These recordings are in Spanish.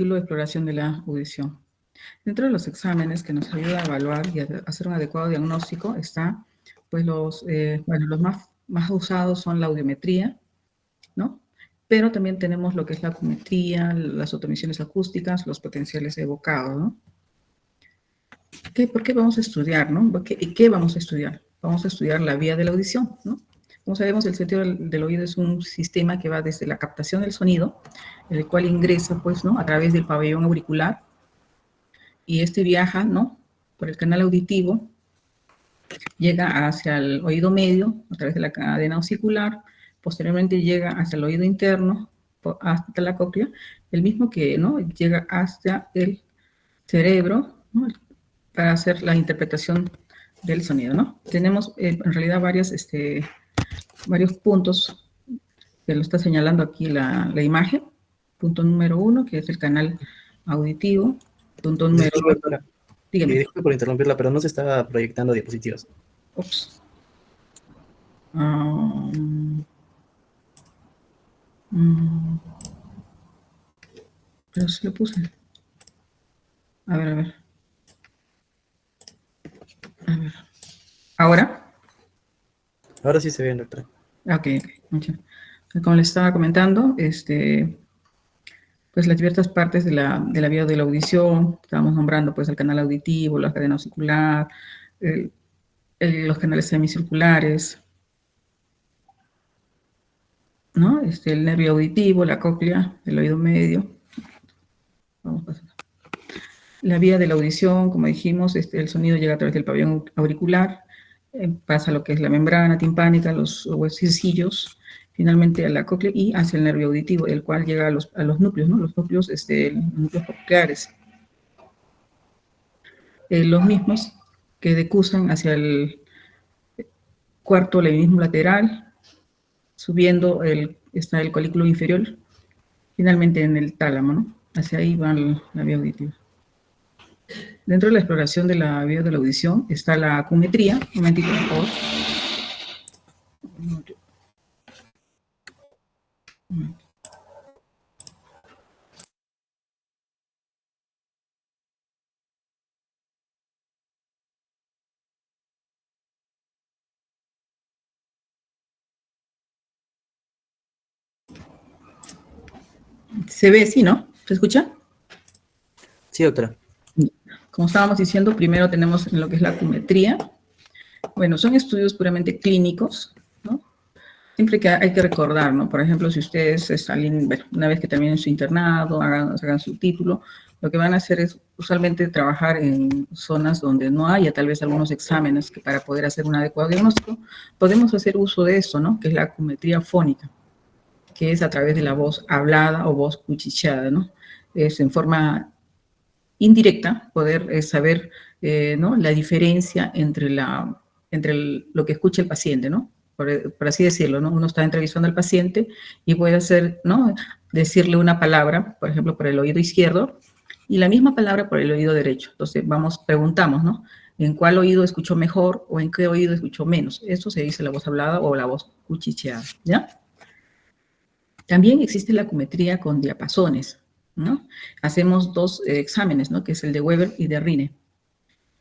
título de exploración de la audición. Dentro de los exámenes que nos ayuda a evaluar y a hacer un adecuado diagnóstico está, pues los más usados son la audiometría, ¿no? Pero también tenemos lo que es la acumetría, las automisiones acústicas, los potenciales evocados, ¿no? ¿Por qué vamos a estudiar, no? ¿Qué vamos a estudiar? Vamos a estudiar la vía de la audición, ¿no? Como sabemos, el sentido del oído es un sistema que va desde la captación del sonido, el cual ingresa, pues, ¿no?, a través del pabellón auricular, y este viaja, ¿no?, por el canal auditivo, llega hacia el oído medio, a través de la cadena ossicular, posteriormente llega hacia el oído interno, hasta la cóclea, el mismo que, ¿no?, llega hasta el cerebro, ¿no?, para hacer la interpretación del sonido, ¿no? Tenemos en realidad varios puntos que lo está señalando aquí la imagen. Punto número 1, que es el canal auditivo. Punto número 2. Dígame. Disculpe por interrumpirla, pero no se está proyectando diapositivas. Ups. Pero sí lo puse. A ver. ¿Ahora? Ahora sí se ve, doctora. Ok. Como les estaba comentando, pues las diversas partes de la vía de la audición, estábamos nombrando pues el canal auditivo, la cadena ossicular, los canales semicirculares, ¿no? El nervio auditivo, la cóclea, el oído medio. Vamos pasando. La vía de la audición, como dijimos, el sonido llega a través del pabellón auricular, pasa lo que es la membrana timpánica, los huesecillos, finalmente a la cóclea y hacia el nervio auditivo, el cual llega a los núcleos, ¿no? Los núcleos cocleares. Los mismos que decursan hacia el cuarto leminismo lateral, subiendo está el colículo inferior, finalmente en el tálamo, ¿no? Hacia ahí va la vía auditiva. Dentro de la exploración de la vía de la audición está la acumetría. Un momentito, por favor. ¿Se ve así, no? ¿Se escucha? Sí, doctora. Como estábamos diciendo, primero tenemos lo que es la acumetría. Bueno, son estudios puramente clínicos, ¿no? Siempre que hay que recordar, ¿no? Por ejemplo, si ustedes salen, bueno, una vez que terminen su internado, hagan su título, lo que van a hacer es usualmente trabajar en zonas donde no haya tal vez algunos exámenes que para poder hacer un adecuado diagnóstico, podemos hacer uso de esto, ¿no? Que es la acumetría fónica, que es a través de la voz hablada o voz cuchicheada, ¿no? Es en forma indirecta poder saber, ¿no?, la diferencia entre lo que escucha el paciente, ¿no? Por así decirlo, ¿no? Uno está entrevistando al paciente y puede hacer, ¿no?, decirle una palabra, por ejemplo, por el oído izquierdo, y la misma palabra por el oído derecho. Entonces, preguntamos, ¿no?, ¿en cuál oído escuchó mejor o en qué oído escuchó menos? Esto se dice la voz hablada o la voz cuchicheada, ¿ya? También existe la acumetría con diapasones, ¿no? Hacemos dos exámenes, ¿no?, que es el de Weber y de Rine.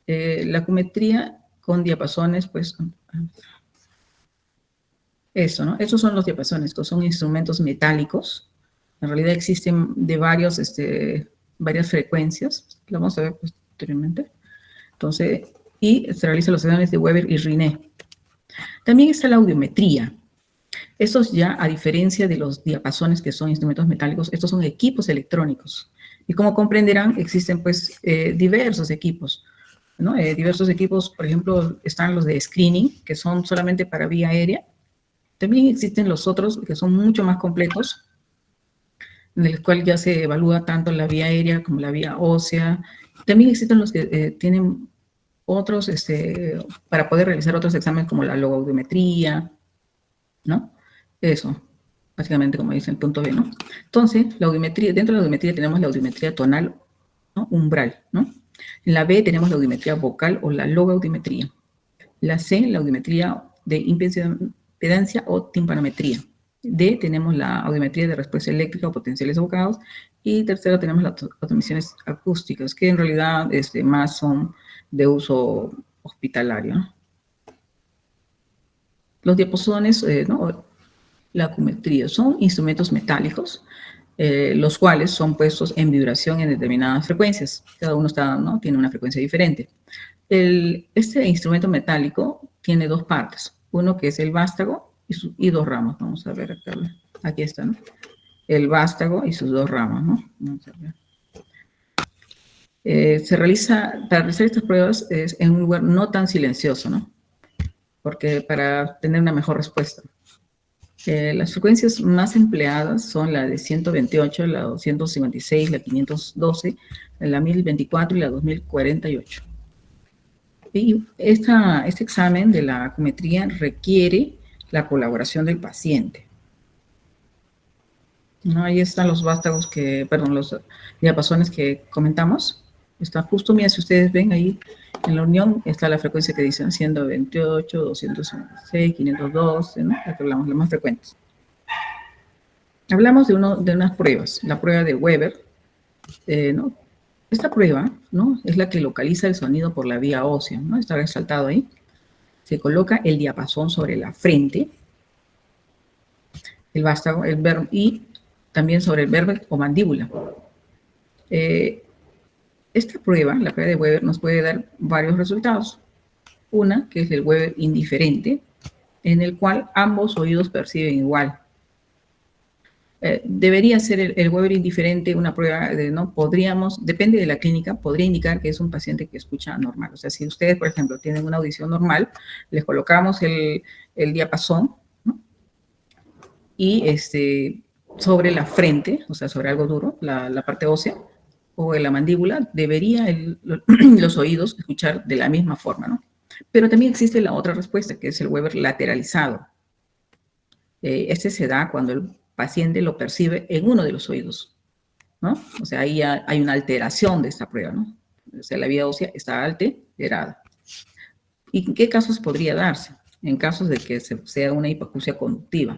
La acumetría con diapasones, pues, eso, ¿no? Esos son los diapasones, que son instrumentos metálicos. En realidad existen de varias frecuencias. Lo vamos a ver posteriormente. Entonces, y se realizan los exámenes de Weber y Rine. También está la audiometría. Estos ya, a diferencia de los diapasones, que son instrumentos metálicos, estos son equipos electrónicos. Y como comprenderán, existen pues diversos equipos, ¿no? Diversos equipos, por ejemplo, están los de screening, que son solamente para vía aérea. También existen los otros, que son mucho más completos, en el cual ya se evalúa tanto la vía aérea como la vía ósea. También existen los que tienen otros, para poder realizar otros exámenes como la logoaudiometría, ¿no? Eso, básicamente como dice el punto B, ¿no? Entonces, la audiometría, dentro de la audiometría tenemos la audiometría tonal, ¿no?, umbral, ¿no? En la B tenemos la audiometría vocal o la logoaudiometría. La C, la audiometría de impedancia o timpanometría. D, tenemos la audiometría de respuesta eléctrica o potenciales evocados. Y tercero, tenemos las autoemisiones acústicas, que en realidad más son de uso hospitalario, ¿no? Los diapasones, ¿no? La acumetría, son instrumentos metálicos, los cuales son puestos en vibración en determinadas frecuencias. Cada uno ¿no? tiene una frecuencia diferente. Este instrumento metálico tiene dos partes. Uno que es el vástago y dos ramas. Vamos a ver acá. Aquí está, ¿no? El vástago y sus dos ramas, ¿no? Vamos a ver. Para realizar estas pruebas es en un lugar no tan silencioso, ¿no? Porque para tener una mejor respuesta. Las frecuencias más empleadas son la de 128, la 256, la 512, la 1024 y la 2048. Y este examen de la acumetría requiere la colaboración del paciente. ¿No? Ahí están los vástagos los diapasones que comentamos. Está justo, mira, si ustedes ven ahí en la unión, está la frecuencia que dicen 128, 256, 512, ¿no? La que hablamos, las más frecuentes. Hablamos de unas pruebas, la prueba de Weber, ¿no? Esta prueba, ¿no? Es la que localiza el sonido por la vía ósea, ¿no? Está resaltado ahí. Se coloca el diapasón sobre la frente, el vástago, y también sobre el vértex o mandíbula. Esta prueba, la prueba de Weber, nos puede dar varios resultados. Una, que es el Weber indiferente, en el cual ambos oídos perciben igual. Debería ser el Weber indiferente una prueba ¿no? Depende de la clínica, podría indicar que es un paciente que escucha normal. O sea, si ustedes, por ejemplo, tienen una audición normal, les colocamos el diapasón, ¿no? Y sobre la frente, o sea, sobre algo duro, la parte ósea, o en la mandíbula, debería los oídos escuchar de la misma forma, ¿no? Pero también existe la otra respuesta, que es el Weber lateralizado. Este se da cuando el paciente lo percibe en uno de los oídos, ¿no? O sea, ahí hay una alteración de esta prueba, ¿no? O sea, la vía ósea está alterada. ¿Y en qué casos podría darse? En casos de que sea una hipoacusia conductiva.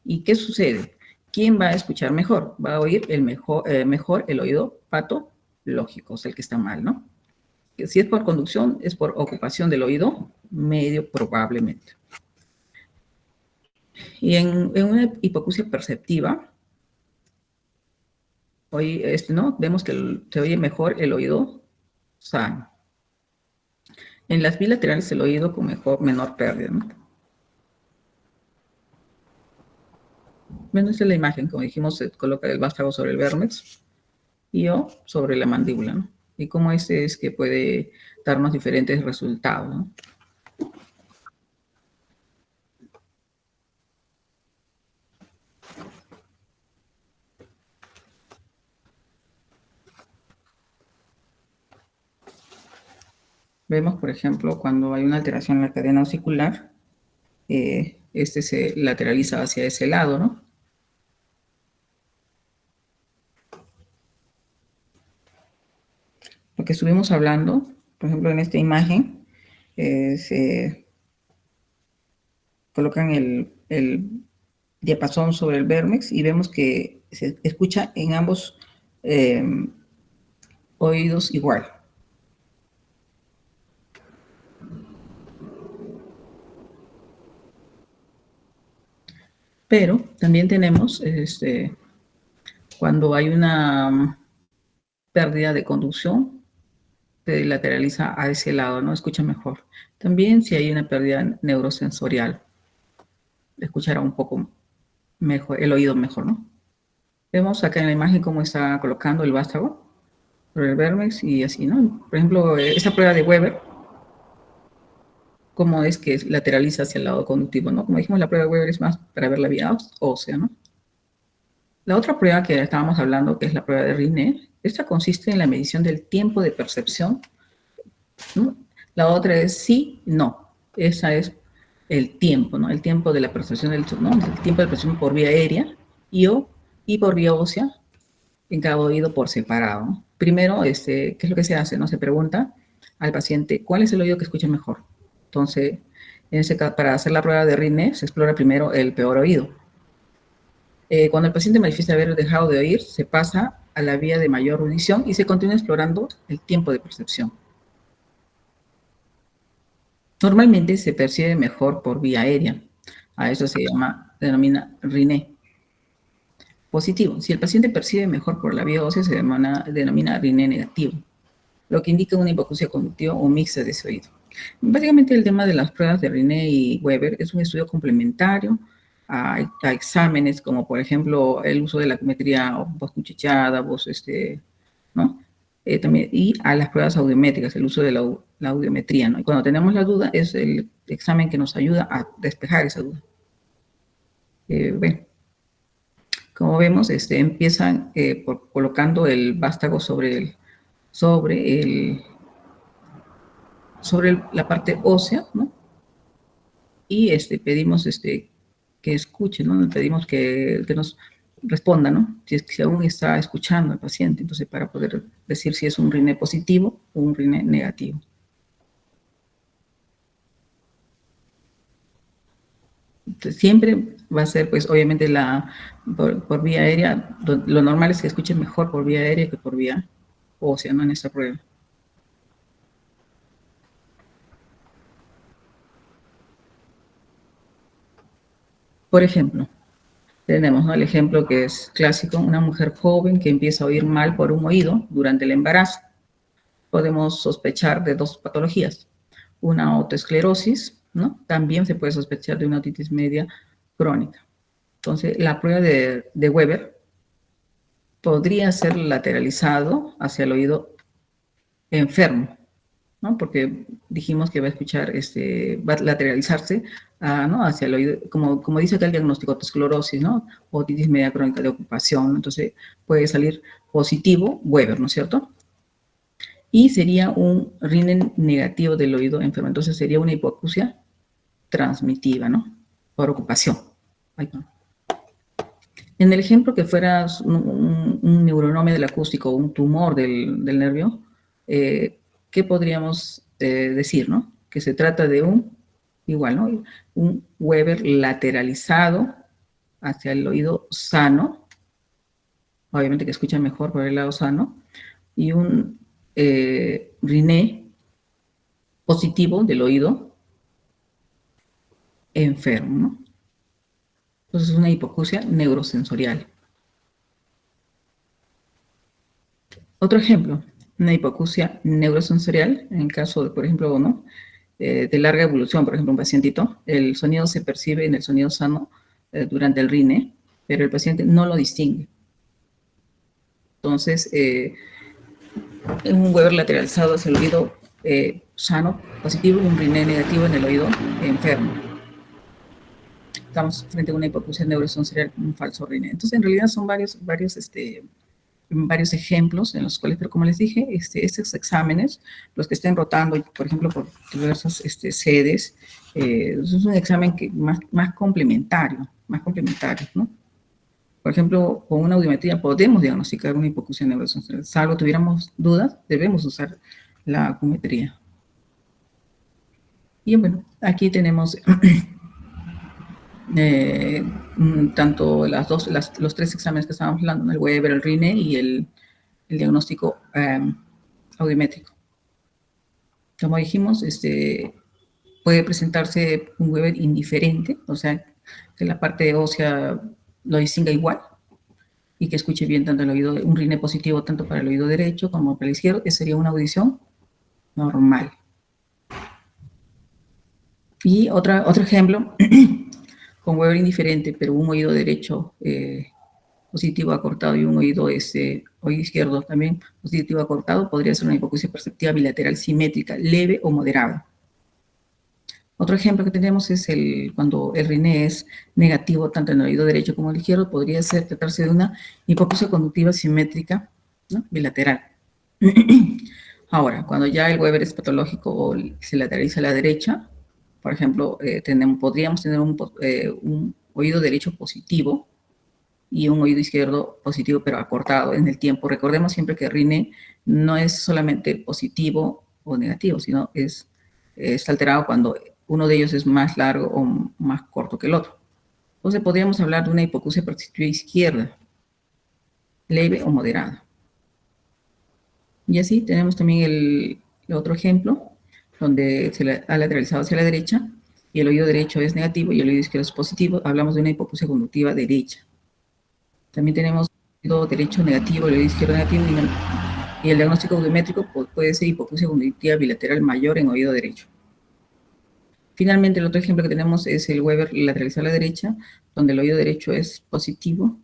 ¿Y qué sucede? ¿Quién va a escuchar mejor? Va a oír mejor el oído patológico, o sea, el que está mal, ¿no? Si es por conducción, es por ocupación del oído medio probablemente. Y en una hipoacusia perceptiva, ¿no? Vemos que se oye mejor el oído sano. En las bilaterales el oído con menor pérdida, ¿no? Bueno, esta es la imagen, como dijimos, se coloca el vástago sobre el vértex y sobre la mandíbula, ¿no? Y cómo es que puede darnos diferentes resultados, ¿no? Vemos, por ejemplo, cuando hay una alteración en la cadena osicular, se lateraliza hacia ese lado, ¿no? Lo que estuvimos hablando, por ejemplo, en esta imagen, se colocan el diapasón sobre el vértex y vemos que se escucha en ambos oídos igual. Pero también tenemos, cuando hay una pérdida de conducción, se lateraliza a ese lado, ¿no? Escucha mejor. También si hay una pérdida neurosensorial, escuchará un poco mejor, el oído mejor, ¿no? Vemos acá en la imagen cómo está colocando el vástago sobre el vértex y así, ¿no? Por ejemplo, esa prueba de Weber, cómo es que lateraliza hacia el lado conductivo, ¿no? Como dijimos, la prueba de Weber es más para ver la vía ósea, ¿no? La otra prueba que estábamos hablando, que es la prueba de Rinne, esta consiste en la medición del tiempo de percepción, ¿no? La otra es sí, no. Esa es el tiempo, ¿no? El tiempo de la percepción del sonido, ¿no? El tiempo de percepción por vía aérea y por vía ósea en cada oído por separado, ¿no? Primero, ¿qué es lo que se hace? ¿No? Se pregunta al paciente cuál es el oído que escucha mejor. Entonces, en ese caso, para hacer la prueba de Rinne, se explora primero el peor oído. Cuando el paciente manifiesta haber dejado de oír, se pasa a la vía de mayor audición y se continúa explorando el tiempo de percepción. Normalmente se percibe mejor por vía aérea. A eso se denomina RINE positivo. Si el paciente percibe mejor por la vía ósea, se denomina RINE negativo, lo que indica una hipoacusia cognitiva o mixta de ese oído. Básicamente el tema de las pruebas de RINE y Weber es un estudio complementario a exámenes como por ejemplo el uso de la acumetría, voz cuchicheada, voz, ¿no? También, y a las pruebas audiométricas, el uso de la audiometría, ¿no? Y cuando tenemos la duda es el examen que nos ayuda a despejar esa duda. Bueno, como vemos, empiezan colocando el vástago sobre la parte ósea, ¿no? Y pedimos que escuche, ¿no? Le pedimos que nos responda, ¿no? Si aún está escuchando al paciente, entonces para poder decir si es un RINE positivo o un RINE negativo. Entonces, siempre va a ser, pues, obviamente, por vía aérea. Lo normal es que escuche mejor por vía aérea que por vía ósea, ¿no? En esta prueba. Por ejemplo, tenemos, ¿no?, el ejemplo que es clásico, una mujer joven que empieza a oír mal por un oído durante el embarazo. Podemos sospechar de dos patologías, una otoesclerosis, ¿no? También se puede sospechar de una otitis media crónica. Entonces, la prueba de Weber podría ser lateralizado hacia el oído enfermo, ¿no? Porque dijimos que va a escuchar, va a lateralizarse, ¿no?, hacia el oído, como dice acá el diagnóstico, otosclerosis, ¿no? Otitis media crónica de ocupación. Entonces, puede salir positivo Weber, ¿no es cierto? Y sería un RINE negativo del oído enfermo. Entonces, sería una hipoacusia transmitiva, ¿no? Por ocupación. Ay, no. En el ejemplo que fuera un neuronoma del acústico, un tumor del nervio, ¿qué podríamos decir, no? Que se trata de igual, ¿no? Un Weber lateralizado hacia el oído sano, obviamente que escucha mejor por el lado sano, y un RINE positivo del oído enfermo, ¿no? Entonces es una hipoacusia neurosensorial. Otro ejemplo, una hipoacusia neurosensorial, en caso de, por ejemplo, ¿no?, de larga evolución, por ejemplo, un pacientito, el sonido se percibe en el sonido sano durante el RINE, pero el paciente no lo distingue. Entonces, un Weber lateralizado hacia el oído sano, positivo, un RINE negativo en el oído enfermo. Estamos frente a una hipoacusia neurosensorial, un falso RINE. Entonces, en realidad son varios ejemplos en los cuales, pero como les dije, estos exámenes, los que estén rotando, por ejemplo, por diversas sedes, es un examen que más complementario, ¿no? Por ejemplo, con una audiometría podemos diagnosticar una hipoacusia neurosensorial. Salvo tuviéramos dudas, debemos usar la acumetría. Y bueno, aquí tenemos tanto los tres exámenes que estábamos hablando, el Weber, el RINE y el diagnóstico audiométrico. Como dijimos, puede presentarse un Weber indiferente, o sea, que la parte ósea lo distinga igual y que escuche bien tanto el oído, un RINE positivo tanto para el oído derecho como para el izquierdo, que sería una audición normal. Y otro ejemplo, con Weber indiferente, pero un oído derecho positivo acortado y un oído izquierdo también positivo acortado, podría ser una hipoacusia perceptiva bilateral simétrica, leve o moderada. Otro ejemplo que tenemos es cuando el RINE es negativo tanto en el oído derecho como el izquierdo, podría tratarse de una hipoacusia conductiva simétrica, ¿no?, bilateral. Ahora, cuando ya el Weber es patológico o se lateraliza a la derecha, por ejemplo, podríamos tener un oído derecho positivo y un oído izquierdo positivo, pero acortado en el tiempo. Recordemos siempre que RINE no es solamente positivo o negativo, sino está alterado cuando uno de ellos es más largo o más corto que el otro. Entonces podríamos hablar de una hipoacusia perceptiva izquierda, leve o moderada. Y así tenemos también el otro ejemplo, donde se ha lateralizado hacia la derecha y el oído derecho es negativo y el oído izquierdo es positivo. Hablamos de una hipoacusia conductiva derecha. También tenemos el oído derecho negativo, el oído izquierdo negativo y el diagnóstico audiométrico puede ser hipoacusia conductiva bilateral mayor en oído derecho. Finalmente, el otro ejemplo que tenemos es el Weber lateralizado a la derecha, donde el oído derecho es positivo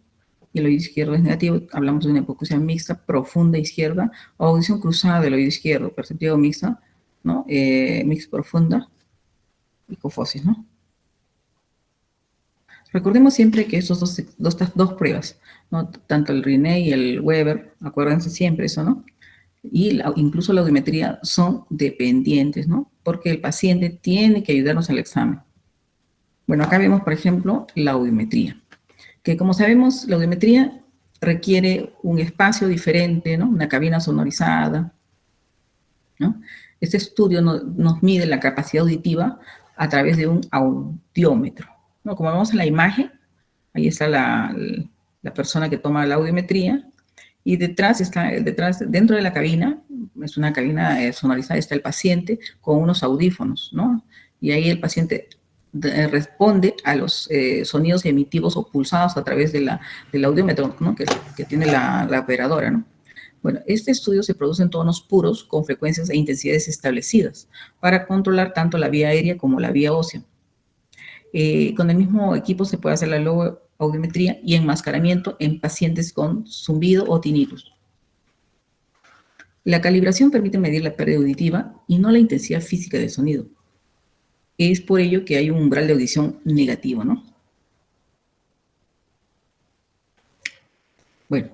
y el oído izquierdo es negativo. Hablamos de una hipoacusia mixta profunda izquierda o audición cruzada del oído izquierdo, perceptiva mixta, ¿no? Mixta profunda y cofosis, ¿no? Recordemos siempre que estas dos pruebas, ¿no? Tanto el Riney y el Weber, acuérdense siempre eso, ¿no? Y incluso la audiometría son dependientes, ¿no? Porque el paciente tiene que ayudarnos al examen. Bueno, acá vemos, por ejemplo, la audiometría, que como sabemos, la audiometría requiere un espacio diferente, ¿no? Una cabina sonorizada, ¿no? Este estudio nos mide la capacidad auditiva a través de un audiómetro, ¿no? Como vemos en la imagen, ahí está la persona que toma la audiometría, y dentro de la cabina, es una cabina sonorizada, está el paciente con unos audífonos, ¿no? Y ahí el paciente responde a los sonidos emitivos o pulsados a través del audiómetro, ¿no? que tiene la operadora, ¿no? Bueno, este estudio se produce en tonos puros con frecuencias e intensidades establecidas para controlar tanto la vía aérea como la vía ósea. Con el mismo equipo se puede hacer la logoaudiometría y enmascaramiento en pacientes con zumbido o tinnitus. La calibración permite medir la pérdida auditiva y no la intensidad física del sonido. Es por ello que hay un umbral de audición negativo, ¿no? Bueno,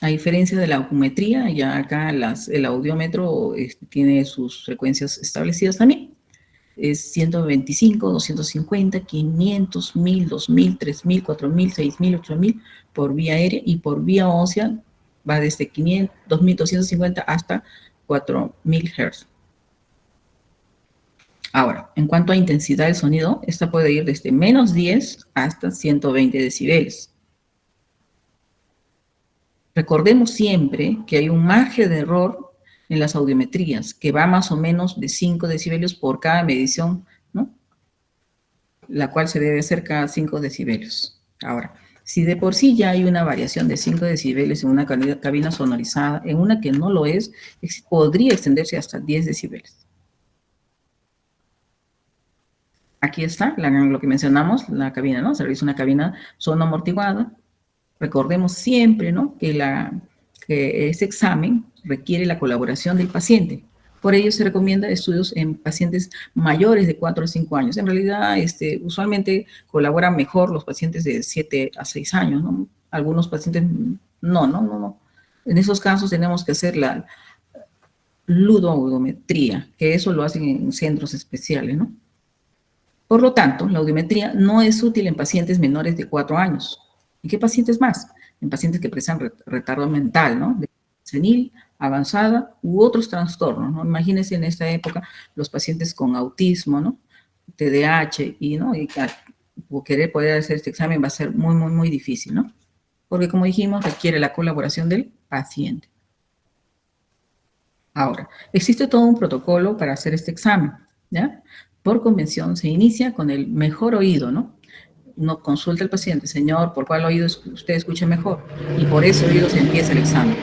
a diferencia de la acumetría, ya acá el audiómetro tiene sus frecuencias establecidas también. Es 125, 250, 500, 1000, 2000, 3000, 4000, 6000, 8000 por vía aérea, y por vía ósea va desde 500, 2250 hasta 4000 Hz. Ahora, en cuanto a intensidad del sonido, esta puede ir desde menos 10 hasta 120 decibeles. Recordemos siempre que hay un margen de error en las audiometrías, que va más o menos de 5 decibelios por cada medición, ¿no? La cual se debe hacer cada 5 decibelios. Ahora, si de por sí ya hay una variación de 5 decibeles en una cabina sonorizada, en una que no lo es, podría extenderse hasta 10 decibeles. Aquí está lo que mencionamos, la cabina, ¿no? Se realiza una cabina sonoamortiguada. Recordemos siempre, ¿no? Que este examen requiere la colaboración del paciente. Por ello se recomienda estudios en pacientes mayores de 4 a 5 años. En realidad, usualmente colaboran mejor los pacientes de 7 a 6 años, ¿no? Algunos pacientes no. En esos casos tenemos que hacer la ludoaudiometría, que eso lo hacen en centros especiales, ¿no? Por lo tanto, la audiometría no es útil en pacientes menores de 4 años. ¿En qué pacientes más? En pacientes que presentan retardo mental, ¿no? De senil, avanzada u otros trastornos, ¿no? Imagínense en esta época los pacientes con autismo, ¿no? TDAH ¿no? Y querer poder hacer este examen va a ser muy, muy, muy difícil, ¿no? Porque, como dijimos, requiere la colaboración del paciente. Ahora, existe todo un protocolo para hacer este examen, ¿ya? Por convención se inicia con el mejor oído, ¿no? Uno consulta al paciente, señor, ¿por cuál oído usted escucha mejor? Y por ese oído se empieza el examen.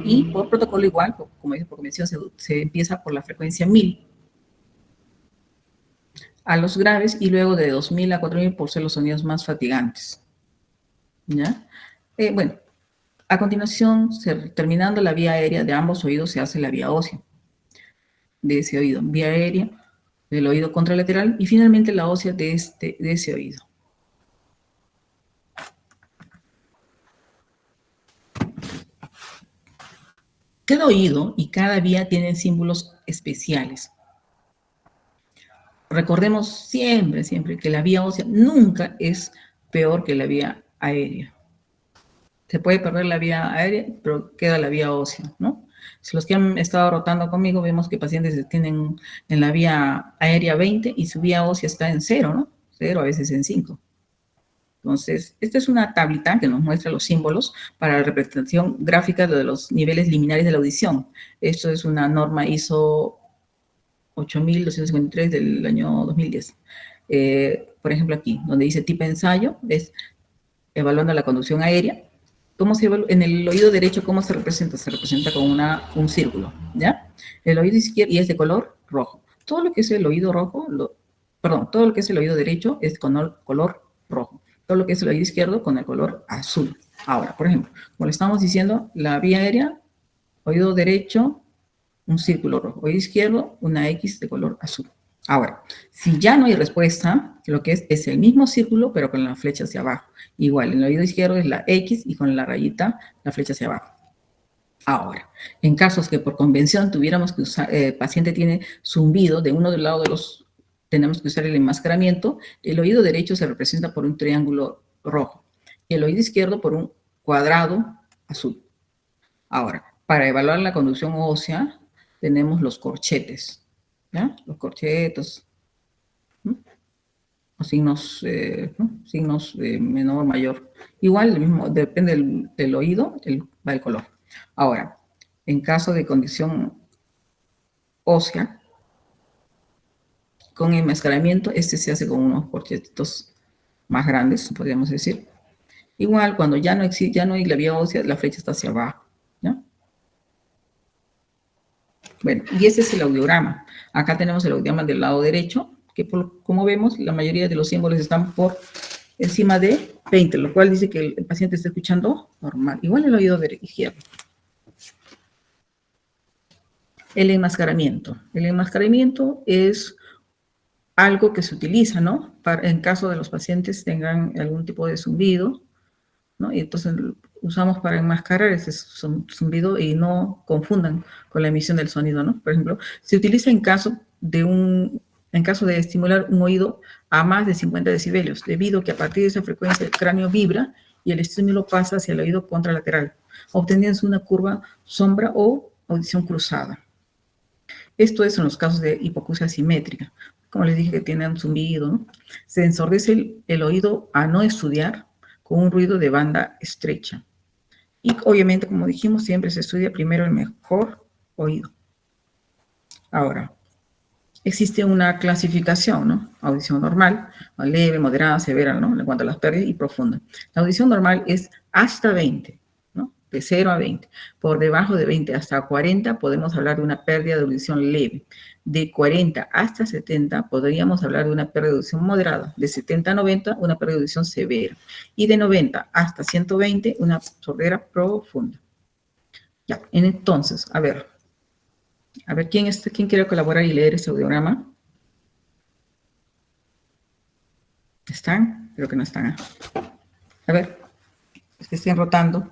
Y por protocolo igual, como dice por convención, se empieza por la frecuencia 1000 a los graves y luego de 2000 a 4000 por ser los sonidos más fatigantes. ¿Ya? Bueno, a continuación, terminando la vía aérea de ambos oídos, se hace la vía ósea de ese oído, vía aérea del oído contralateral y finalmente la ósea de ese oído. Cada oído y cada vía tienen símbolos especiales. Recordemos siempre, siempre que la vía ósea nunca es peor que la vía aérea. Se puede perder la vía aérea, pero queda la vía ósea, ¿no? Si los que han estado rotando conmigo, vemos que pacientes tienen en la vía aérea 20 y su vía ósea está en 0, ¿no? 0, a veces en 5. Entonces, esta es una tablita que nos muestra los símbolos para la representación gráfica de los niveles liminares de la audición. Esto es una norma ISO 8253 del año 2010. Por ejemplo, aquí, donde dice tipo de ensayo, es evaluando la conducción aérea. ¿Cómo se evalúa? En el oído derecho, ¿cómo se representa? Se representa con un círculo, ¿ya? El oído izquierdo, y es de color rojo. Todo lo que es el oído rojo, todo lo que es el oído derecho es con el color rojo. Todo lo que es el oído izquierdo con el color azul. Ahora, por ejemplo, como le estamos diciendo, la vía aérea, oído derecho, un círculo rojo. Oído izquierdo, una X de color azul. Ahora, si ya no hay respuesta, lo que es el mismo círculo, pero con la flecha hacia abajo. Igual, en el oído izquierdo es la X y con la rayita la flecha hacia abajo. Ahora, en casos que por convención tuviéramos que usar, el paciente tiene zumbido de uno del lado de los, tenemos que usar el enmascaramiento, el oído derecho se representa por un triángulo rojo y el oído izquierdo por un cuadrado azul. Ahora, para evaluar la conducción ósea, tenemos los corchetes, ¿ya? Los corchetes, ¿no? O signos, ¿no? Signos de menor, mayor. Igual, el mismo, depende del oído, va el color. Ahora, en caso de condición ósea, con enmascaramiento, este se hace con unos corchetitos más grandes, podríamos decir. Igual, cuando ya no existe, ya no hay la vía ósea, la flecha está hacia abajo, ¿ya? Bueno, y ese es el audiograma. Acá tenemos el audiograma del lado derecho, que como vemos, la mayoría de los símbolos están por encima de 20, lo cual dice que el paciente está escuchando normal. Igual el oído izquierdo. El enmascaramiento. El enmascaramiento es algo que se utiliza, ¿no? En caso de los pacientes tengan algún tipo de zumbido, ¿no? Y entonces usamos para enmascarar ese zumbido y no confundan con la emisión del sonido, ¿no? Por ejemplo, se utiliza en caso de estimular un oído a más de 50 decibelios, debido a que a partir de esa frecuencia el cráneo vibra y el estímulo pasa hacia el oído contralateral, obteniendo una curva sombra o audición cruzada. Esto es en los casos de hipoacusia asimétrica. Como les dije que tienen zumbido, ¿no? Se ensordece el oído a no estudiar con un ruido de banda estrecha. Y obviamente, como dijimos, siempre se estudia primero el mejor oído. Ahora, existe una clasificación, ¿no? Audición normal, leve, moderada, severa, ¿no? En cuanto a las pérdidas, y profunda. La audición normal es hasta 20, ¿no? De 0 a 20. Por debajo de 20 hasta 40 podemos hablar de una pérdida de audición leve. De 40 hasta 70 podríamos hablar de una pérdida de audición moderada. De 70 a 90, una pérdida de audición severa. Y de 90 hasta 120, una sordera profunda. Ya, entonces, a ver, ¿quién quiere colaborar y leer este audiograma? ¿Están? Creo que no están. A ver, es que estén rotando.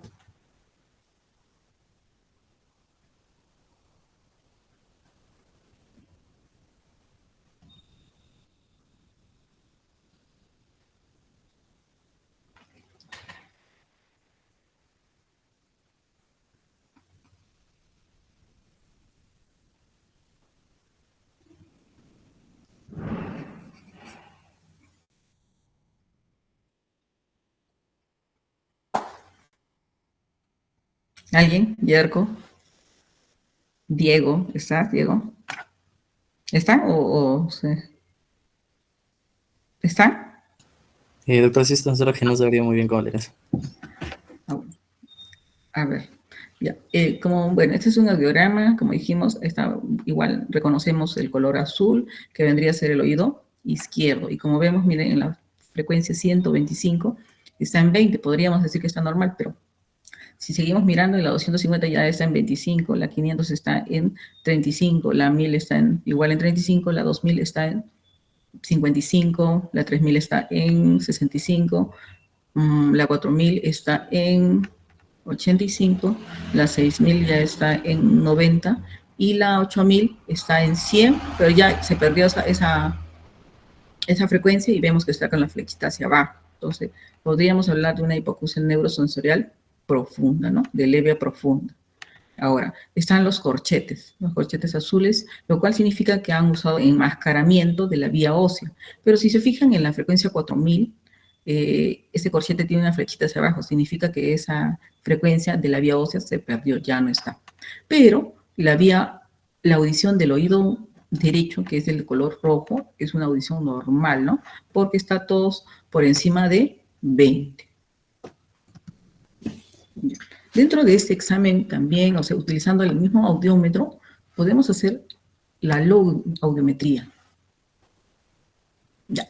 ¿Alguien? ¿Yerko? Diego, ¿estás, Diego? ¿Están o sí? ¿Están? Doctor, sí, tan solo que no sabría muy bien cómo leer eso. A ver, ya. Bueno, este es un audiograma, como dijimos, igual reconocemos el color azul, que vendría a ser el oído izquierdo. Y como vemos, miren, en la frecuencia 125 está en 20. Podríamos decir que está normal, pero si seguimos mirando, la 250 ya está en 25, la 500 está en 35, la 1000 está igual en 35, la 2000 está en 55, la 3000 está en 65, la 4000 está en 85, la 6000 ya está en 90 y la 8000 está en 100, pero ya se perdió esa frecuencia y vemos que está con la flechita hacia abajo. Entonces, podríamos hablar de una hipoacusia neurosensorial profunda, ¿no? De leve a profunda. Ahora, están los corchetes azules, lo cual significa que han usado enmascaramiento de la vía ósea. Pero si se fijan en la frecuencia 4000, ese corchete tiene una flechita hacia abajo, significa que esa frecuencia de la vía ósea se perdió, ya no está. Pero la audición del oído derecho, que es el color rojo, es una audición normal, ¿no? Porque está todos por encima de 20. Dentro de este examen también, o sea, utilizando el mismo audiómetro, podemos hacer la logoaudiometría.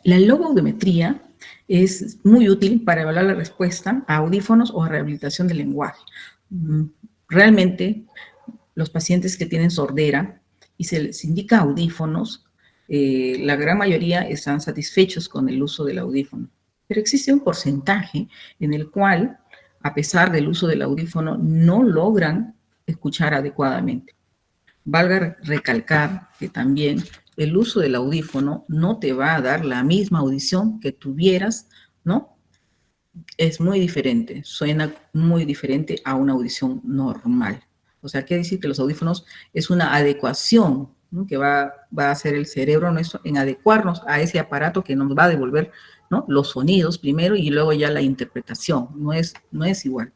La logoaudiometría es muy útil para evaluar la respuesta a audífonos o a rehabilitación del lenguaje. Realmente, los pacientes que tienen sordera y se les indica audífonos, la gran mayoría están satisfechos con el uso del audífono. Pero existe un porcentaje en el cual, a pesar del uso del audífono, no logran escuchar adecuadamente. Valga recalcar que también el uso del audífono no te va a dar la misma audición que tuvieras, ¿no? Es muy diferente, suena muy diferente a una audición normal. O sea, quiere decir que los audífonos es una adecuación, ¿no? Que va a hacer el cerebro nuestro en adecuarnos a ese aparato que nos va a devolver, ¿no? Los sonidos primero y luego ya la interpretación. No es igual.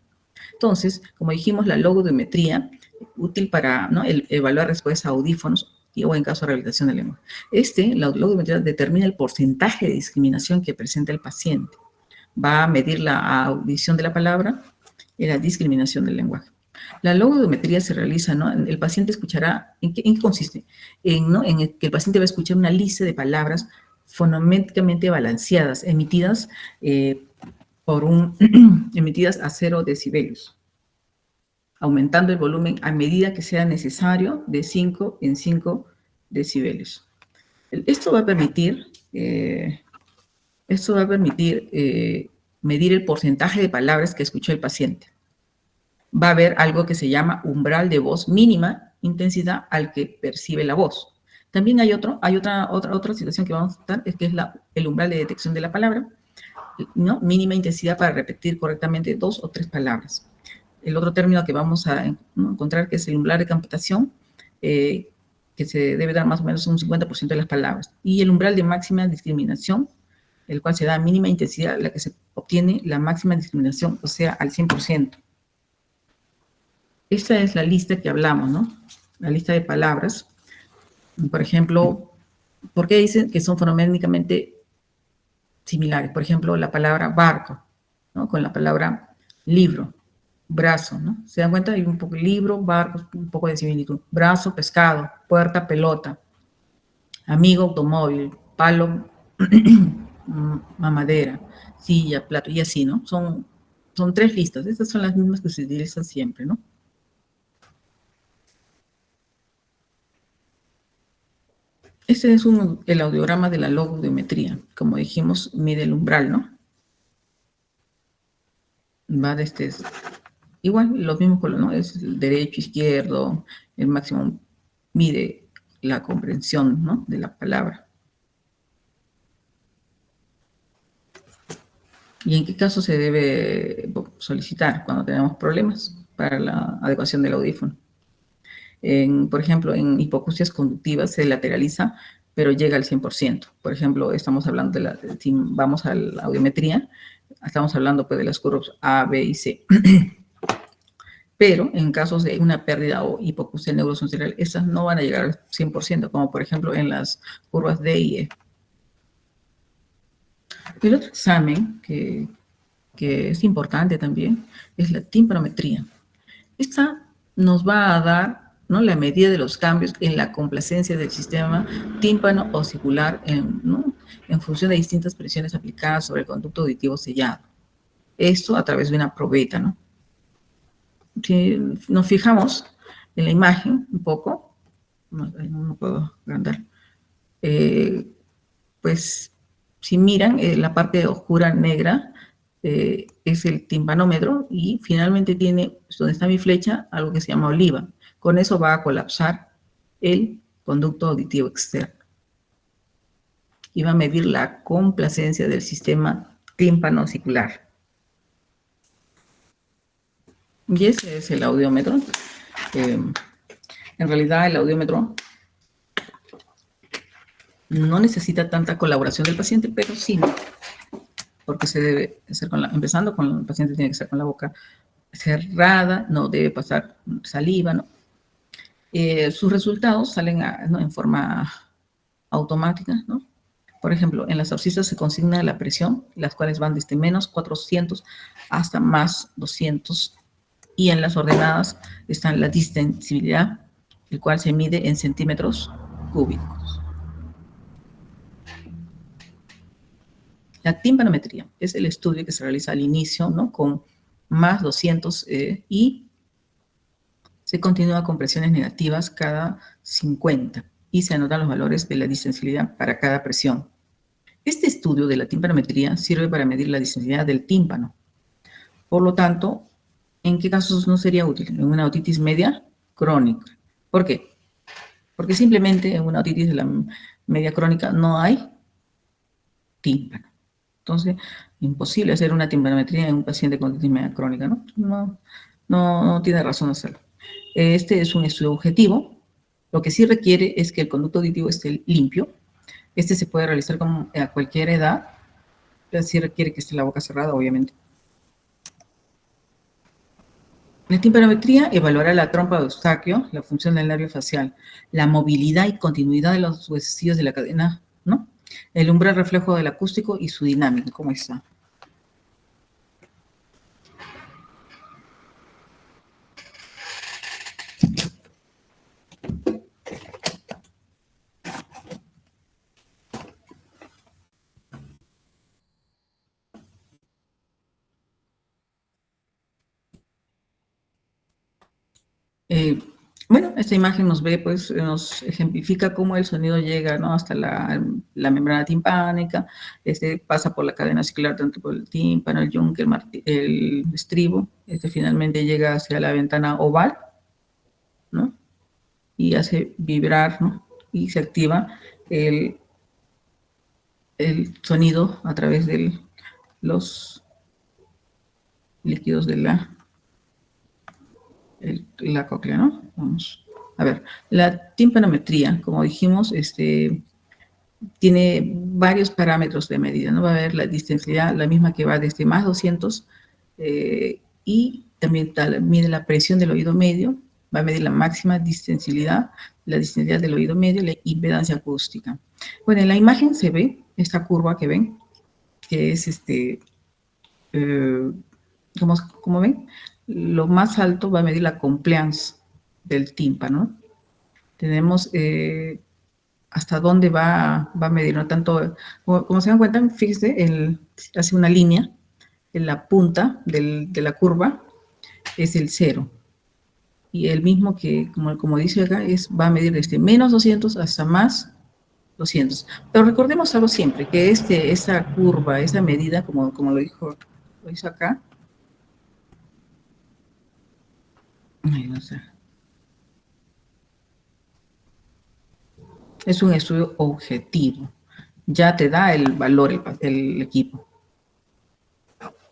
Entonces, como dijimos, la logoaudiometría, útil para, ¿no? evaluar respuestas a audífonos o en caso de rehabilitación de lengua. La logoaudiometría determina el porcentaje de discriminación que presenta el paciente. Va a medir la audición de la palabra y la discriminación del lenguaje. La logoaudiometría se realiza, ¿no? El paciente escuchará, ¿en qué consiste? En que el paciente va a escuchar una lista de palabras fonéticamente balanceadas, emitidas emitidas a 0 decibelios, aumentando el volumen a medida que sea necesario de 5 en 5 decibelios. Esto va a permitir medir el porcentaje de palabras que escuchó el paciente. Va a haber algo que se llama umbral de voz mínima intensidad al que percibe la voz. También hay otra situación que vamos a tratar, que es el umbral de detección de la palabra, ¿no? Mínima intensidad para repetir correctamente 2 o 3 palabras. El otro término que vamos a encontrar, que es el umbral de captación, que se debe dar más o menos un 50% de las palabras. Y el umbral de máxima discriminación, el cual se da a mínima intensidad, la que se obtiene la máxima discriminación, o sea, al 100%. Esta es la lista que hablamos, ¿no? La lista de palabras. Por ejemplo, ¿por qué dicen que son fonéticamente similares? Por ejemplo, la palabra barco, ¿no? Con la palabra libro, brazo, ¿no? ¿Se dan cuenta? Hay un poco de libro, barco, un poco de similitud. Brazo, pescado, puerta, pelota, amigo, automóvil, palo, mamadera, silla, plato, y así, ¿no? Son 3 listas. Estas son las mismas que se utilizan siempre, ¿no? Este es el audiograma de la logoaudiometría. Como dijimos, mide el umbral, ¿no? Va de igual, los mismos colores, ¿no? Es el derecho, izquierdo, el máximo mide la comprensión, ¿no? De la palabra. ¿Y en qué caso se debe solicitar? Cuando tenemos problemas para la adecuación del audífono. Por ejemplo, en hipoacusias conductivas se lateraliza, pero llega al 100%. Por ejemplo, estamos hablando si vamos a la audiometría, estamos hablando pues de las curvas A, B y C. Pero en casos de una pérdida o hipoacusia neurosensorial, estas no van a llegar al 100%, como por ejemplo en las curvas D y E. El otro examen que es importante también es la timpanometría. Esta nos va a dar, ¿no?, la medida de los cambios en la complacencia del sistema tímpano-osicular en función de distintas presiones aplicadas sobre el conducto auditivo sellado. Esto a través de una probeta, ¿no? Si nos fijamos en la imagen un poco, no puedo agrandar, pues si miran, la parte oscura negra es el timpanómetro y finalmente tiene, donde está mi flecha, algo que se llama oliva. Con eso va a colapsar el conducto auditivo externo. Y va a medir la complacencia del sistema tímpano-osicular. Y ese es el audiómetro. En realidad el audiómetro no necesita tanta colaboración del paciente, pero sí, porque se debe hacer empezando con el paciente tiene que estar con la boca cerrada, no debe pasar saliva, ¿no? Sus resultados salen ¿no? en forma automática, ¿no? Por ejemplo, en las abscisas se consigna la presión, las cuales van desde menos 400 hasta más 200, y en las ordenadas está la distensibilidad, el cual se mide en centímetros cúbicos. La timpanometría es el estudio que se realiza al inicio, ¿no? Con más 200 y se continúa con presiones negativas cada 50 y se anotan los valores de la distensibilidad para cada presión. Este estudio de la timpanometría sirve para medir la distensibilidad del tímpano. Por lo tanto, ¿en qué casos no sería útil? En una otitis media crónica. ¿Por qué? Porque simplemente en una otitis de la media crónica no hay tímpano. Entonces, imposible hacer una timpanometría en un paciente con otitis media crónica, ¿no? No tiene razón de hacerlo. Este es un estudio objetivo. Lo que sí requiere es que el conducto auditivo esté limpio. Este se puede realizar a cualquier edad, pero sí requiere que esté la boca cerrada, obviamente. La timpanometría evaluará la trompa de Eustaquio, la función del nervio facial, la movilidad y continuidad de los huesecillos de la cadena, ¿no? El umbral reflejo del acústico y su dinámica, ¿cómo está? Bueno, esta imagen nos nos ejemplifica cómo el sonido llega, ¿no? Hasta la membrana timpánica, pasa por la cadena auricular, tanto por el tímpano, el yunque, el estribo, finalmente llega hacia la ventana oval, ¿no? Y hace vibrar, ¿no? Y se activa el sonido a través de los líquidos de la cóclea, ¿no? Vamos a ver, la timpanometría, como dijimos, tiene varios parámetros de medida, ¿no? Va a haber la distensibilidad, la misma que va desde más 200, y también mide la presión del oído medio, va a medir la máxima distensibilidad, la distensibilidad del oído medio y la impedancia acústica. Bueno, en la imagen se ve esta curva que ven, que es como ven, lo más alto va a medir la compliance del tímpano. Tenemos hasta dónde va a medir, no tanto, como se dan cuenta, fíjense, hace una línea en la punta de la curva, es el 0. Y el mismo que, como dice acá, va a medir desde menos 200 hasta más 200. Pero recordemos algo siempre, que esa curva, esa medida, como lo hizo acá, es un estudio objetivo. Ya te da el valor el equipo.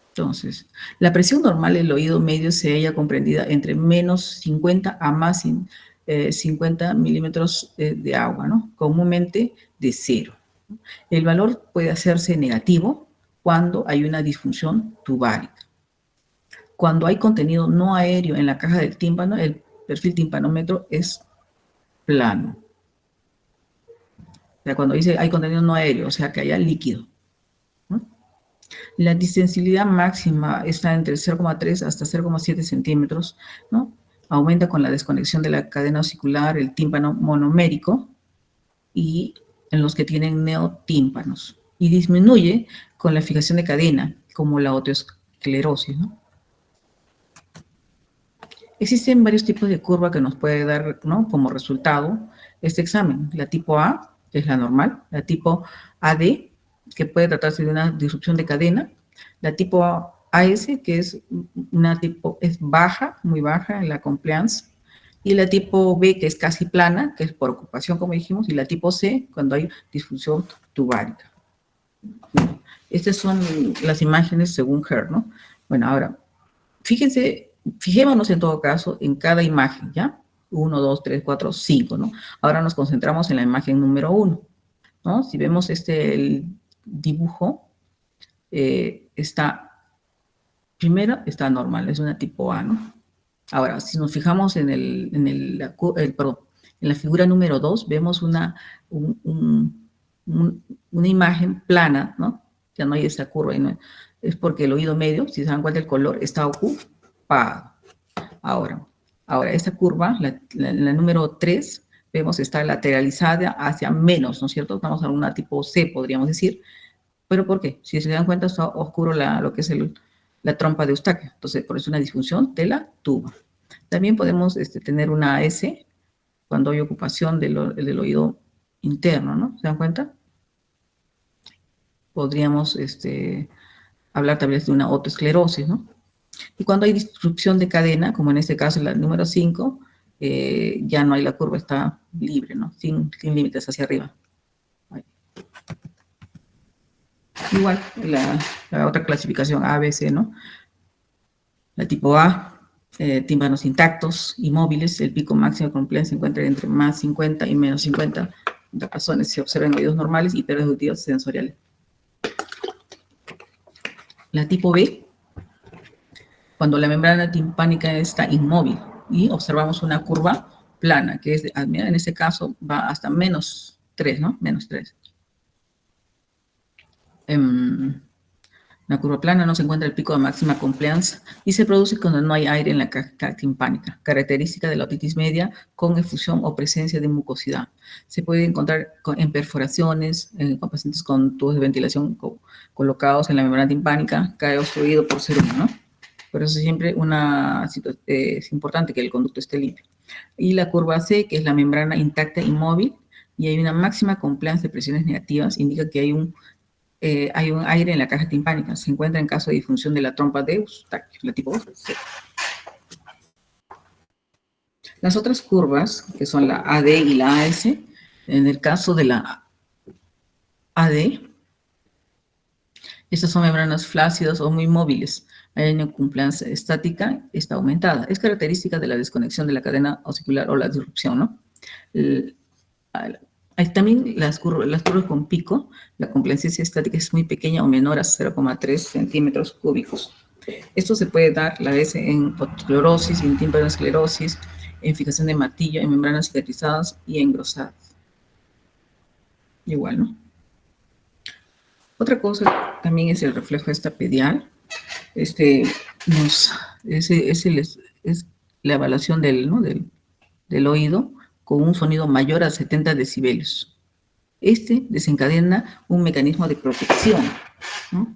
Entonces, la presión normal del oído medio se halla comprendida entre menos 50 a más 50 milímetros de agua, ¿no? Comúnmente de 0. El valor puede hacerse negativo cuando hay una disfunción tubárica. Cuando hay contenido no aéreo en la caja del tímpano, el perfil timpanómetro es plano. O sea, cuando dice hay contenido no aéreo, o sea, que haya líquido, ¿no? La distensibilidad máxima está entre 0,3 hasta 0,7 centímetros, ¿no? Aumenta con la desconexión de la cadena auricular, el tímpano monomérico, y en los que tienen neotímpanos. Y disminuye con la fijación de cadena, como la otoesclerosis, ¿no? Existen varios tipos de curva que nos puede dar, ¿no? Como resultado este examen. La tipo A, que es la normal. La tipo AD, que puede tratarse de una disrupción de cadena. La tipo AS, que es baja, muy baja en la compliance. Y la tipo B, que es casi plana, que es por ocupación, como dijimos. Y la tipo C, cuando hay disfunción tubárica. Bueno, estas son las imágenes según Herr, ¿no? Bueno, ahora, fijémonos en todo caso en cada imagen, ¿ya? 1, 2, 3, 4, 5, ¿no? Ahora nos concentramos en la imagen número 1, ¿no? Si vemos el dibujo, primero está normal, es una tipo A, ¿no? Ahora, si nos fijamos en la figura número 2, vemos una imagen plana, ¿no? Ya no hay esa curva, ¿no? Es porque el oído medio, si se dan cuenta, el color está ocupado. Ahora, esta curva, la número 3, vemos está lateralizada hacia menos, ¿no es cierto? Estamos en una tipo C, podríamos decir. ¿Pero por qué? Si se dan cuenta, está oscuro lo que es la trompa de Eustaquio. Entonces, por eso es una disfunción de la tuba. También podemos tener una AS cuando hay ocupación del oído interno, ¿no? ¿Se dan cuenta? Podríamos hablar tal vez de una otoesclerosis, ¿no? Y cuando hay disrupción de cadena, como en este caso la número 5, ya no hay la curva, está libre, ¿no? Sin límites hacia arriba. Igual, la otra clasificación A, B, C, ¿no? La tipo A, tímpanos intactos, inmóviles, el pico máximo de compliance se encuentra entre más 50 y menos 50 diapasones. Se observan oídos normales y hiperauditivos sensoriales. La tipo B, cuando la membrana timpánica está inmóvil y observamos una curva plana, que es, en este caso va hasta menos 3, ¿no? Menos 3. La curva plana no se encuentra el pico de máxima compliance y se produce cuando no hay aire en la caja timpánica, característica de la otitis media con efusión o presencia de mucosidad. Se puede encontrar en perforaciones, con pacientes con tubos de ventilación colocados en la membrana timpánica, cae obstruido por ser humano, ¿no? Por eso siempre es importante que el conducto esté limpio. Y la curva C, que es la membrana intacta inmóvil, y hay una máxima compliance de presiones negativas, indica que hay un aire en la caja timpánica. Se encuentra en caso de disfunción de la trompa de Eustaquio, la tipo C. Las otras curvas, que son la AD y la AS, en el caso de la AD, estas son membranas flácidas o muy móviles. Hay una compliance estática, está aumentada. Es característica de la desconexión de la cadena osicular o la disrupción, ¿no? Hay también las curvas con pico, la compliance estática es muy pequeña o menor a 0,3 centímetros cúbicos. Esto se puede dar la vez en otosclerosis, en tímpanosclerosis, en fijación de martillo, en membranas cicatrizadas y engrosadas. Igual, ¿no? Otra cosa también es el reflejo estapedial. Es la evaluación del oído con un sonido mayor a 70 decibelios. Desencadena un mecanismo de protección, ¿no?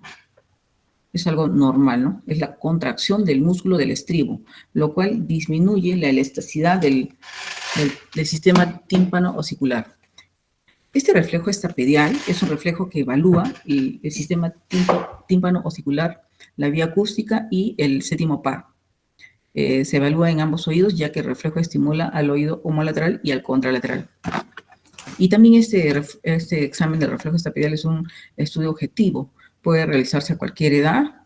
Es algo normal, ¿no? Es la contracción del músculo del estribo, lo cual disminuye la elasticidad del sistema tímpano-osicular. Este reflejo estapedial es un reflejo que evalúa el sistema tímpano-osicular, la vía acústica y el séptimo par. Se evalúa en ambos oídos, ya que el reflejo estimula al oído homolateral y al contralateral. Y también este examen de reflejo estapedial es un estudio objetivo. Puede realizarse a cualquier edad.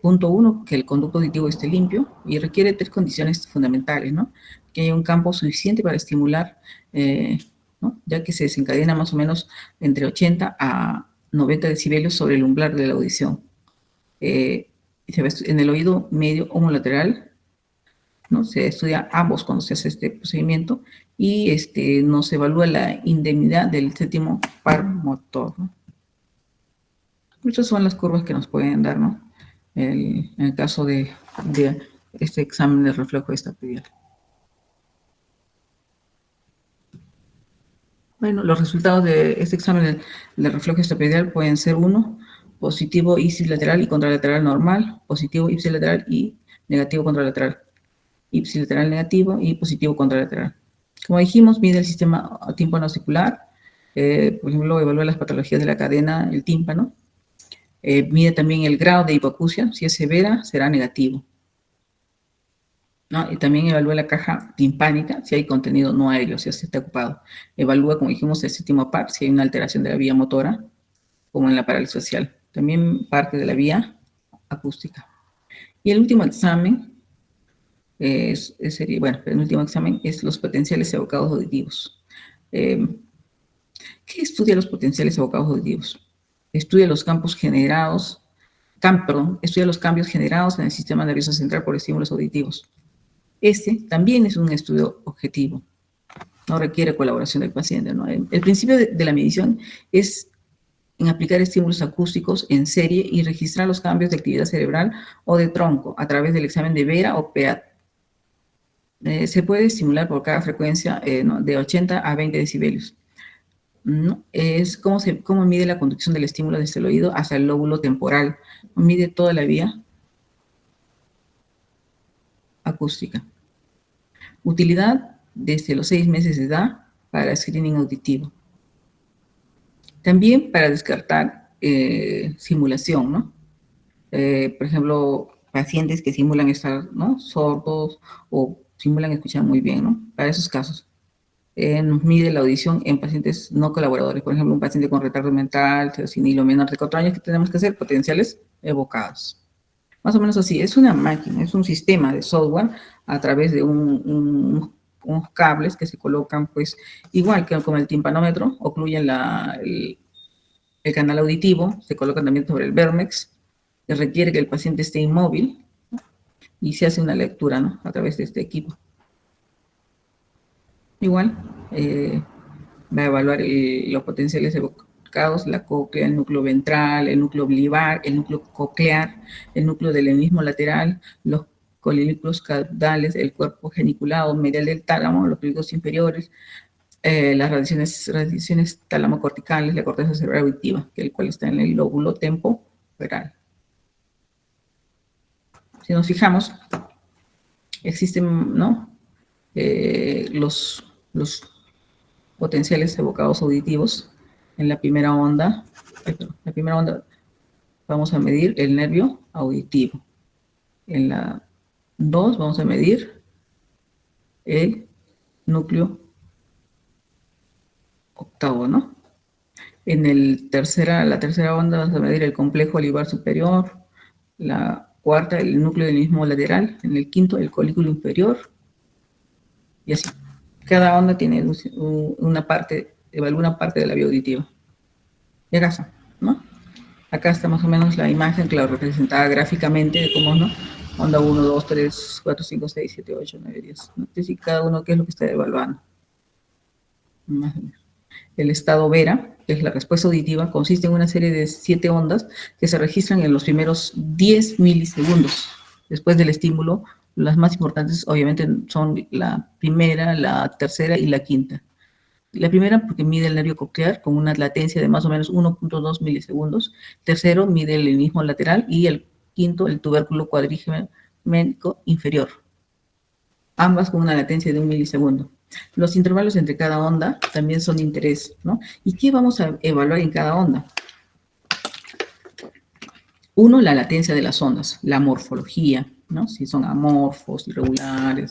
Punto 1, que el conducto auditivo esté limpio y requiere 3 condiciones fundamentales, ¿no? Que haya un campo suficiente para estimular, ¿no? Ya que se desencadena más o menos entre 80 a 90 decibelios sobre el umbral de la audición. Se ve en el oído medio homolateral, ¿no? Se estudia ambos cuando se hace este procedimiento y nos evalúa la indemnidad del séptimo par motor, ¿no? Estas son las curvas que nos pueden dar, ¿no? En el caso de este examen de reflejo estapedial. Bueno, los resultados de este examen de reflejo estapedial pueden ser 1, positivo ipsilateral y contralateral normal, positivo ipsilateral y negativo contralateral, ipsilateral negativo y positivo contralateral. Como dijimos, mide el sistema tímpano-osicular, por ejemplo, evalúa las patologías de la cadena, el tímpano, mide también el grado de hipoacusia, si es severa, será negativo, ¿no? Y también evalúa la caja timpánica, si hay contenido no aéreo, si está ocupado. Evalúa, como dijimos, el séptimo par, si hay una alteración de la vía motora, como en la parálisis facial. También parte de la vía acústica. Y el último examen el último examen es los potenciales evocados auditivos. ¿Qué estudia los potenciales evocados auditivos? Estudia los cambios generados en el sistema nervioso central por estímulos auditivos. Este también es un estudio objetivo. No requiere colaboración del paciente, ¿no? El principio de la medición es en aplicar estímulos acústicos en serie y registrar los cambios de actividad cerebral o de tronco a través del examen de Vera o PEAT. Se puede estimular por cada frecuencia ¿no? de 80 a 20 decibelios. ¿No? Es cómo mide la conducción del estímulo desde el oído hasta el lóbulo temporal. Mide toda la vía acústica. Utilidad desde los 6 meses de edad para screening auditivo. También para descartar simulación, ¿no? Por ejemplo, pacientes que simulan estar, ¿no? sordos o simulan escuchar muy bien, ¿no? Para esos casos. Nos mide la audición en pacientes no colaboradores. Por ejemplo, un paciente con retardo mental, sin hilo menor de 4 años, que tenemos que hacer potenciales evocados. Más o menos así. Es una máquina, es un sistema de software a través de unos cables que se colocan, pues, igual que con el timpanómetro, ocluyen el canal auditivo, se colocan también sobre el Vermex, que requiere que el paciente esté inmóvil, ¿no? Y se hace una lectura, ¿no? A través de este equipo. Igual, va a evaluar los potenciales evocados, la cóclea, el núcleo ventral, el núcleo biliar, el núcleo coclear, el núcleo del hemismo lateral, los colículos caudales, el cuerpo geniculado medial del tálamo, los películos inferiores, las radiaciones talamocorticales, la corteza cerebral auditiva, el cual está en el lóbulo temporal. Si nos fijamos, existen, ¿no? Los potenciales evocados auditivos. En la primera onda, vamos a medir el nervio auditivo. En la 2 vamos a medir el núcleo octavo, ¿no? En la tercera onda vamos a medir el complejo olivar superior. La cuarta, el núcleo del mismo lateral. En el quinto, el colículo inferior. Y así. Cada onda tiene una parte, evalúa una parte de la vía auditiva. Y acá está, ¿no? Acá está más o menos la imagen, claro, representada gráficamente de cómo, ¿no? Onda 1, 2, 3, 4, 5, 6, 7, 8, 9, 10. ¿No? Es decir, cada uno qué es lo que está evaluando. Más o menos. El estado Vera, que es la respuesta auditiva, consiste en una serie de 7 ondas que se registran en los primeros 10 milisegundos después del estímulo. Las más importantes, obviamente, son la primera, la tercera y la quinta. La primera, porque mide el nervio coclear con una latencia de más o menos 1.2 milisegundos. Tercero, mide el hemismo lateral. Y el quinto, el tubérculo cuadrigeménico inferior. Ambas con una latencia de 1 milisegundo. Los intervalos entre cada onda también son de interés, ¿no? ¿Y qué vamos a evaluar en cada onda? Uno, la latencia de las ondas, la morfología, ¿no? Si son amorfos, irregulares.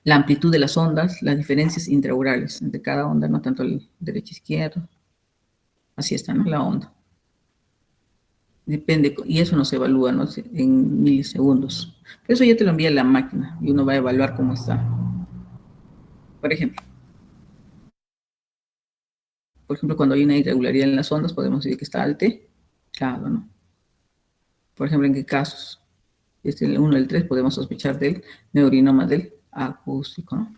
La amplitud de las ondas, las diferencias intraurales entre cada onda, no tanto el derecho e izquierdo. Así está, ¿no? La onda. Depende, y eso no se evalúa, ¿no? En milisegundos. Eso ya te lo envía la máquina y uno va a evaluar cómo está. Por ejemplo, cuando hay una irregularidad en las ondas, podemos decir que está alterado, ¿no? Por ejemplo, ¿en qué casos? El 1 y el 3 podemos sospechar del neurinoma del acústico, ¿no?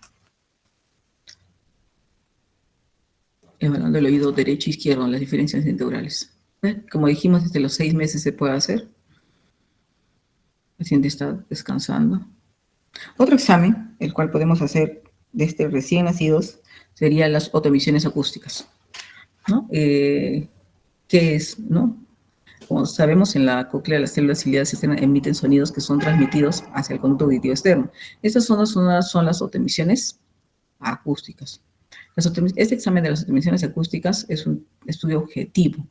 Evaluando el oído derecho e izquierdo, las diferencias integrales. Como dijimos, desde los 6 meses se puede hacer. El paciente está descansando. Otro examen, el cual podemos hacer desde recién nacidos, serían las otoemisiones acústicas, ¿no? ¿Qué es, no? Como sabemos, en la cóclea las células ciliadas externas emiten sonidos que son transmitidos hacia el conducto auditivo externo. Estas son las otoemisiones acústicas. Este examen de las otoemisiones acústicas es un estudio objetivo.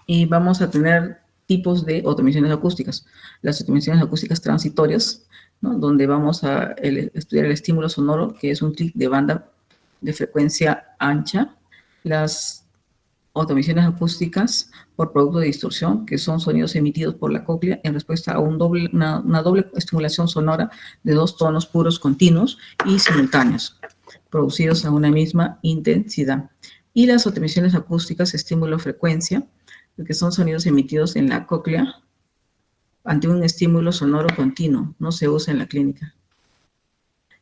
Y vamos a tener tipos de otoemisiones acústicas. Las otoemisiones acústicas transitorias, ¿no? Donde vamos a estudiar el estímulo sonoro, que es un clic de banda de frecuencia ancha. Las otoemisiones acústicas por producto de distorsión, que son sonidos emitidos por la cóclea en respuesta a una doble estimulación sonora de 2 tonos puros continuos y simultáneos, producidos a una misma intensidad. Y las autoemisiones acústicas, estímulo-frecuencia, que son sonidos emitidos en la cóclea ante un estímulo sonoro continuo, no se usa en la clínica.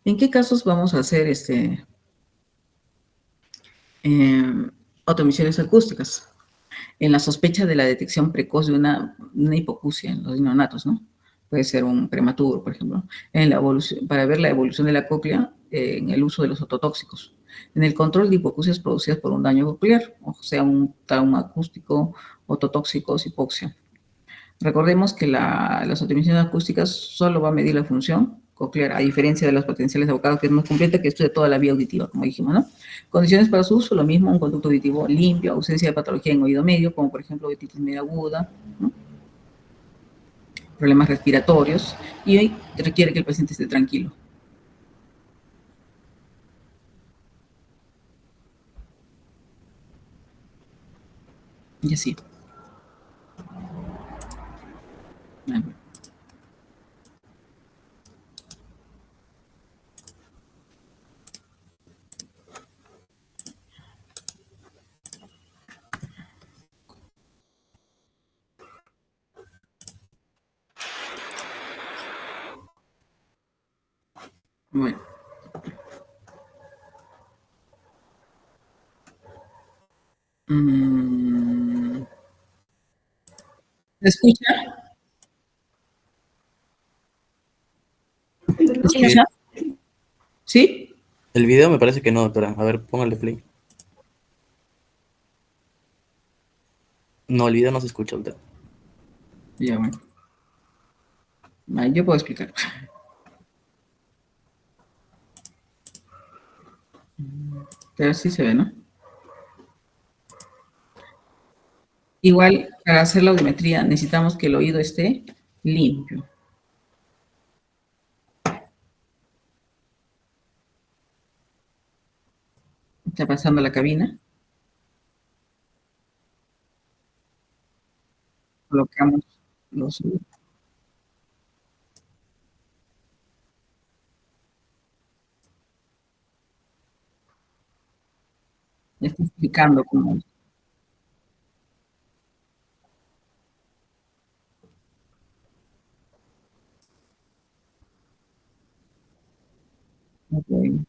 ¿En qué casos vamos a hacer autoemisiones acústicas? En la sospecha de la detección precoz de una hipoacusia en los neonatos, ¿no? Puede ser un prematuro, por ejemplo, para ver la evolución de la cóclea en el uso de los ototóxicos. En el control de hipoacusias producidas por un daño coclear, o sea, un trauma acústico, ototóxicos, hipoxia. Recordemos que las autoemisiones acústicas solo va a medir la función coclear, a diferencia de las potenciales abocadas, que es más completa, que estudia toda la vía auditiva, como dijimos, ¿no? Condiciones para su uso, lo mismo, un conducto auditivo limpio, ausencia de patología en oído medio, como por ejemplo otitis media aguda, ¿no? Problemas respiratorios, y hoy requiere que el paciente esté tranquilo. Y así. Bueno. ¿Se escucha? ¿Se Sí, escucha? ¿Sí? el video me parece que no, doctora. A ver, póngale play. No, el video no se escucha, doctora. Ya, bueno. Yo puedo explicar. Pero sí se ve, ¿no? Igual, para hacer la audiometría necesitamos que el oído esté limpio. Está pasando la cabina. Colocamos los... Está explicando cómo... Okay.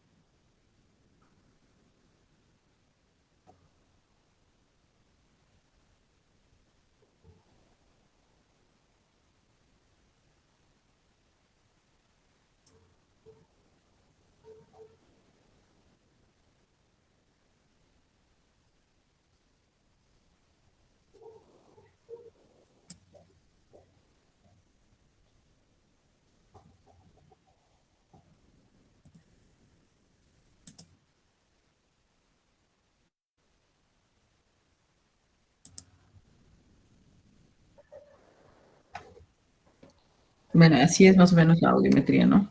Bueno, así es más o menos la audiometría, ¿no?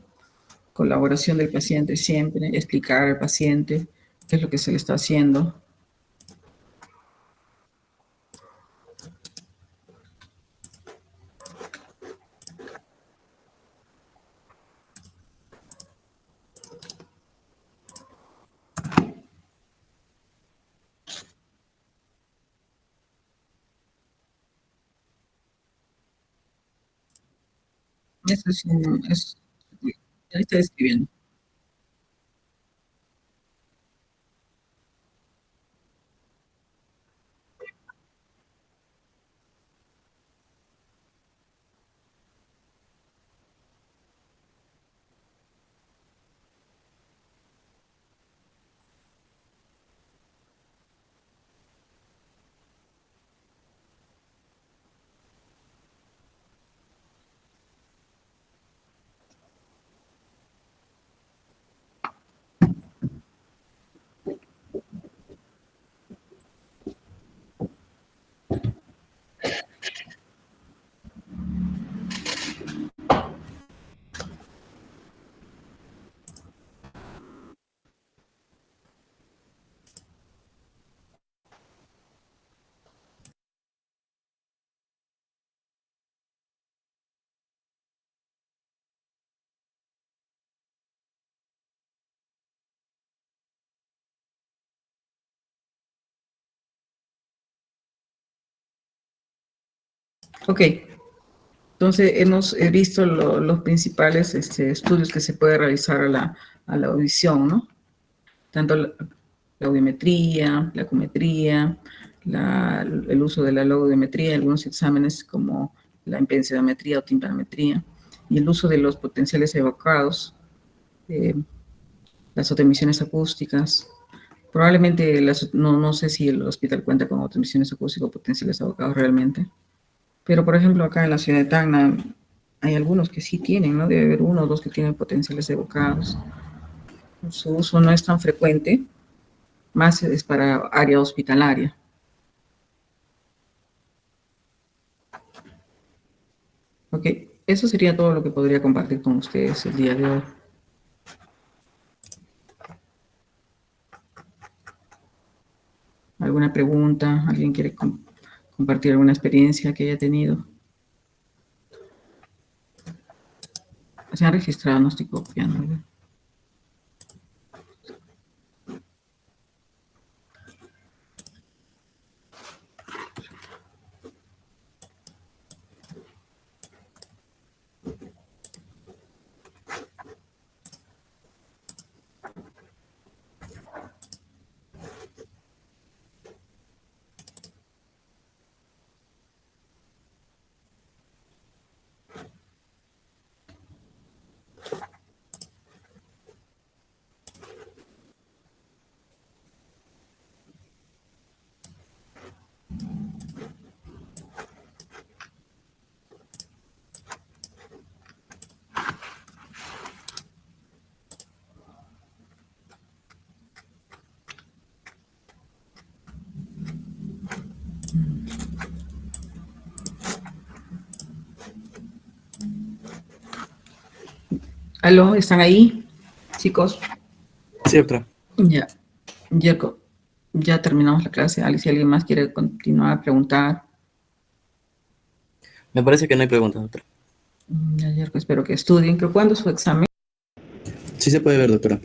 Colaboración del paciente siempre, explicar al paciente qué es lo que se le está haciendo. Eso es un... Ahí está escribiendo. Ok, entonces hemos visto los principales estudios que se puede realizar a la audición, ¿no? Tanto la audiometría, la acumetría, el uso de la logometría, algunos exámenes como la impedenciometría o timpanometría, y el uso de los potenciales evocados, las autoemisiones acústicas. Probablemente, no sé si el hospital cuenta con autoemisiones acústicas o potenciales evocados realmente, pero por ejemplo acá en la ciudad de Tacna hay algunos que sí tienen, ¿no? Debe haber uno o dos que tienen potenciales evocados. Su uso no es tan frecuente, más es para área hospitalaria. Ok, eso sería todo lo que podría compartir con ustedes el día de hoy. ¿Alguna pregunta? ¿Alguien quiere compartir alguna experiencia que haya tenido? Se han registrado, no estoy copiando, ¿verdad? ¿Aló? ¿Están ahí, chicos? Sí, doctora. Ya, Yerko, ya terminamos la clase. Si alguien más quiere continuar a preguntar. Me parece que no hay preguntas, doctora. Ya, Yerko, espero que estudien. ¿Cuándo es su examen? Sí se puede ver, doctora.